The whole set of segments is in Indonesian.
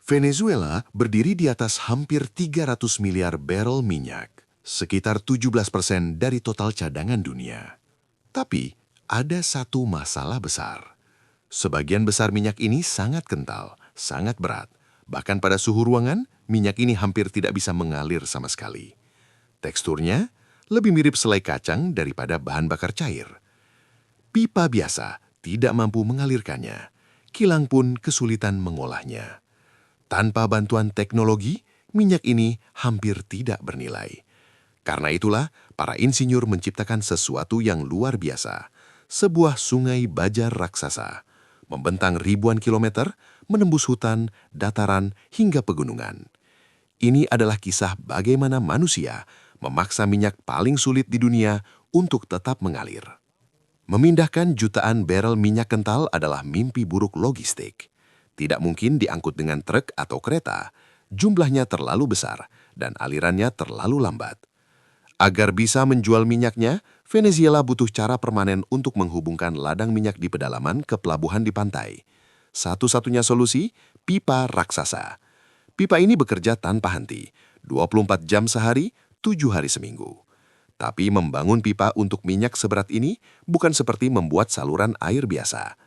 Venezuela berdiri di atas hampir 300 miliar barrel minyak, sekitar 17% dari total cadangan dunia. Tapi, ada satu masalah besar. Sebagian besar minyak ini sangat kental, sangat berat. Bahkan pada suhu ruangan, minyak ini hampir tidak bisa mengalir sama sekali. Teksturnya lebih mirip selai kacang daripada bahan bakar cair. Pipa biasa tidak mampu mengalirkannya. Kilang pun kesulitan mengolahnya. Tanpa bantuan teknologi, minyak ini hampir tidak bernilai. Karena itulah, para insinyur menciptakan sesuatu yang luar biasa. Sebuah sungai baja raksasa, membentang ribuan kilometer, menembus hutan, dataran, hingga pegunungan. Ini adalah kisah bagaimana manusia memaksa minyak paling sulit di dunia untuk tetap mengalir. Memindahkan jutaan barel minyak kental adalah mimpi buruk logistik. Tidak mungkin diangkut dengan truk atau kereta. Jumlahnya terlalu besar dan alirannya terlalu lambat. Agar bisa menjual minyaknya, Venezuela butuh cara permanen untuk menghubungkan ladang minyak di pedalaman ke pelabuhan di pantai. Satu-satunya solusi, pipa raksasa. Pipa ini bekerja tanpa henti, 24 jam sehari, 7 hari seminggu. Tapi membangun pipa untuk minyak seberat ini bukan seperti membuat saluran air biasa.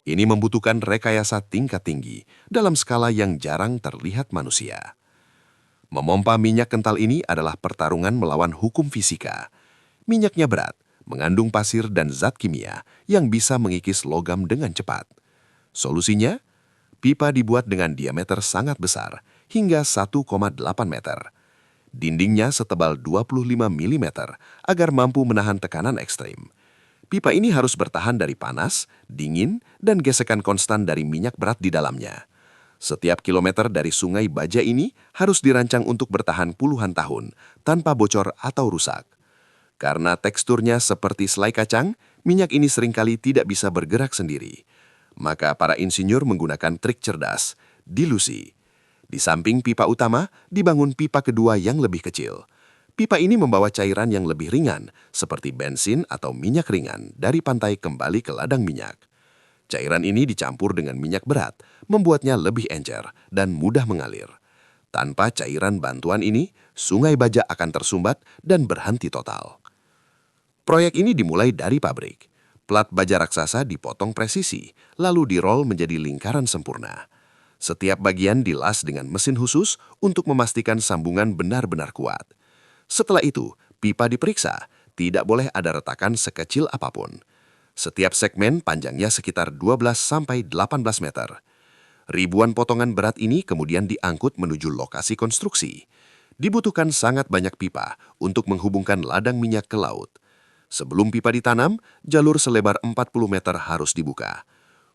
Ini membutuhkan rekayasa tingkat tinggi dalam skala yang jarang terlihat manusia. Memompa minyak kental ini adalah pertarungan melawan hukum fisika. Minyaknya berat, mengandung pasir dan zat kimia yang bisa mengikis logam dengan cepat. Solusinya, pipa dibuat dengan diameter sangat besar, hingga 1,8 meter. Dindingnya setebal 25 mm agar mampu menahan tekanan ekstrim. Pipa ini harus bertahan dari panas, dingin, dan gesekan konstan dari minyak berat di dalamnya. Setiap kilometer dari sungai baja ini harus dirancang untuk bertahan puluhan tahun, tanpa bocor atau rusak. Karena teksturnya seperti selai kacang, minyak ini seringkali tidak bisa bergerak sendiri. Maka para insinyur menggunakan trik cerdas, dilusi. Di samping pipa utama, dibangun pipa kedua yang lebih kecil. Pipa ini membawa cairan yang lebih ringan, seperti bensin atau minyak ringan, dari pantai kembali ke ladang minyak. Cairan ini dicampur dengan minyak berat, membuatnya lebih encer dan mudah mengalir. Tanpa cairan bantuan ini, sungai baja akan tersumbat dan berhenti total. Proyek ini dimulai dari pabrik. Plat baja raksasa dipotong presisi, lalu dirol menjadi lingkaran sempurna. Setiap bagian dilas dengan mesin khusus untuk memastikan sambungan benar-benar kuat. Setelah itu, pipa diperiksa, tidak boleh ada retakan sekecil apapun. Setiap segmen panjangnya sekitar 12-18 meter. Ribuan potongan berat ini kemudian diangkut menuju lokasi konstruksi. Dibutuhkan sangat banyak pipa untuk menghubungkan ladang minyak ke laut. Sebelum pipa ditanam, jalur selebar 40 meter harus dibuka.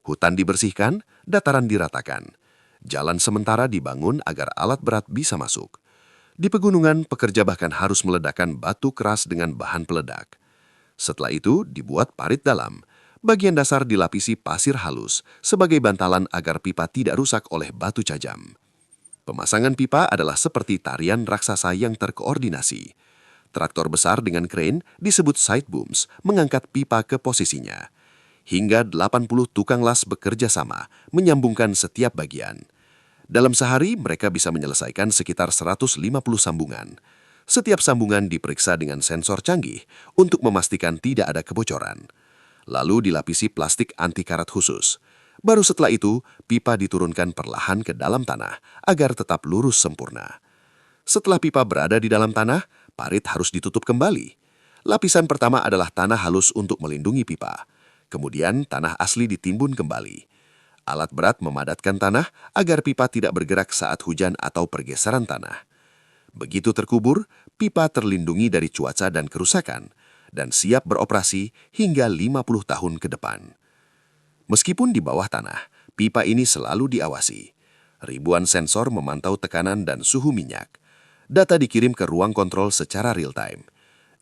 Hutan dibersihkan, dataran diratakan. Jalan sementara dibangun agar alat berat bisa masuk. Di pegunungan, pekerja bahkan harus meledakkan batu keras dengan bahan peledak. Setelah itu, dibuat parit dalam. Bagian dasar dilapisi pasir halus sebagai bantalan agar pipa tidak rusak oleh batu cajam. Pemasangan pipa adalah seperti tarian raksasa yang terkoordinasi. Traktor besar dengan crane disebut side booms mengangkat pipa ke posisinya. Hingga 80 tukang las bekerja sama menyambungkan setiap bagian. Dalam sehari, mereka bisa menyelesaikan sekitar 150 sambungan. Setiap sambungan diperiksa dengan sensor canggih untuk memastikan tidak ada kebocoran. Lalu dilapisi plastik anti karat khusus. Baru setelah itu, pipa diturunkan perlahan ke dalam tanah agar tetap lurus sempurna. Setelah pipa berada di dalam tanah, parit harus ditutup kembali. Lapisan pertama adalah tanah halus untuk melindungi pipa. Kemudian tanah asli ditimbun kembali. Alat berat memadatkan tanah agar pipa tidak bergerak saat hujan atau pergeseran tanah. Begitu terkubur, pipa terlindungi dari cuaca dan kerusakan, dan siap beroperasi hingga 50 tahun ke depan. Meskipun di bawah tanah, pipa ini selalu diawasi. Ribuan sensor memantau tekanan dan suhu minyak. Data dikirim ke ruang kontrol secara real-time.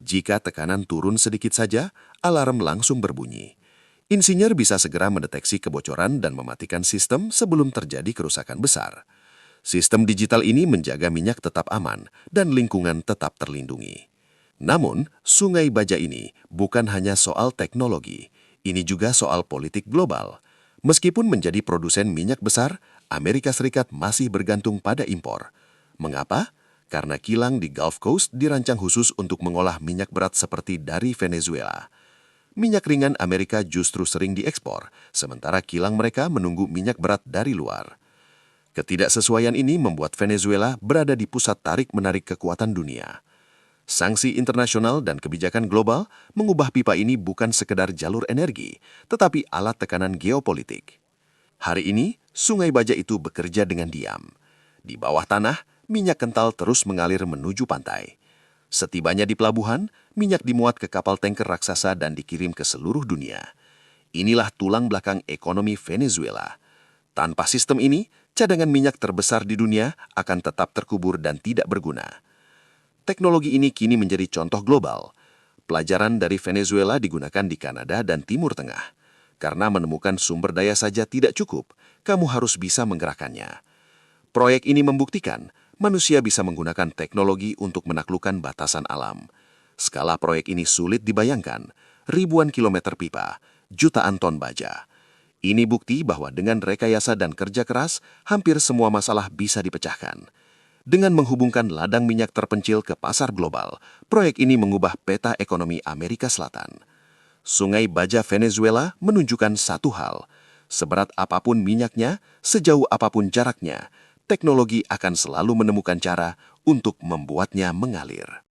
Jika tekanan turun sedikit saja, alarm langsung berbunyi. Insinyur bisa segera mendeteksi kebocoran dan mematikan sistem sebelum terjadi kerusakan besar. Sistem digital ini menjaga minyak tetap aman dan lingkungan tetap terlindungi. Namun, sungai baja ini bukan hanya soal teknologi, ini juga soal politik global. Meskipun menjadi produsen minyak besar, Amerika Serikat masih bergantung pada impor. Mengapa? Karena kilang di Gulf Coast dirancang khusus untuk mengolah minyak berat seperti dari Venezuela. Minyak ringan Amerika justru sering diekspor, sementara kilang mereka menunggu minyak berat dari luar. Ketidaksesuaian ini membuat Venezuela berada di pusat tarik-menarik kekuatan dunia. Sanksi internasional dan kebijakan global mengubah pipa ini bukan sekedar jalur energi, tetapi alat tekanan geopolitik. Hari ini, Sungai Baja itu bekerja dengan diam. Di bawah tanah, minyak kental terus mengalir menuju pantai. Setibanya di pelabuhan, minyak dimuat ke kapal tanker raksasa dan dikirim ke seluruh dunia. Inilah tulang belakang ekonomi Venezuela. Tanpa sistem ini, cadangan minyak terbesar di dunia akan tetap terkubur dan tidak berguna. Teknologi ini kini menjadi contoh global. Pelajaran dari Venezuela digunakan di Kanada dan Timur Tengah. Karena menemukan sumber daya saja tidak cukup, kamu harus bisa menggerakkannya. Proyek ini membuktikan manusia bisa menggunakan teknologi untuk menaklukkan batasan alam. Skala proyek ini sulit dibayangkan, ribuan kilometer pipa, jutaan ton baja. Ini bukti bahwa dengan rekayasa dan kerja keras, hampir semua masalah bisa dipecahkan. Dengan menghubungkan ladang minyak terpencil ke pasar global, proyek ini mengubah peta ekonomi Amerika Selatan. Sungai Baja Venezuela menunjukkan satu hal, seberat apapun minyaknya, sejauh apapun jaraknya, teknologi akan selalu menemukan cara untuk membuatnya mengalir.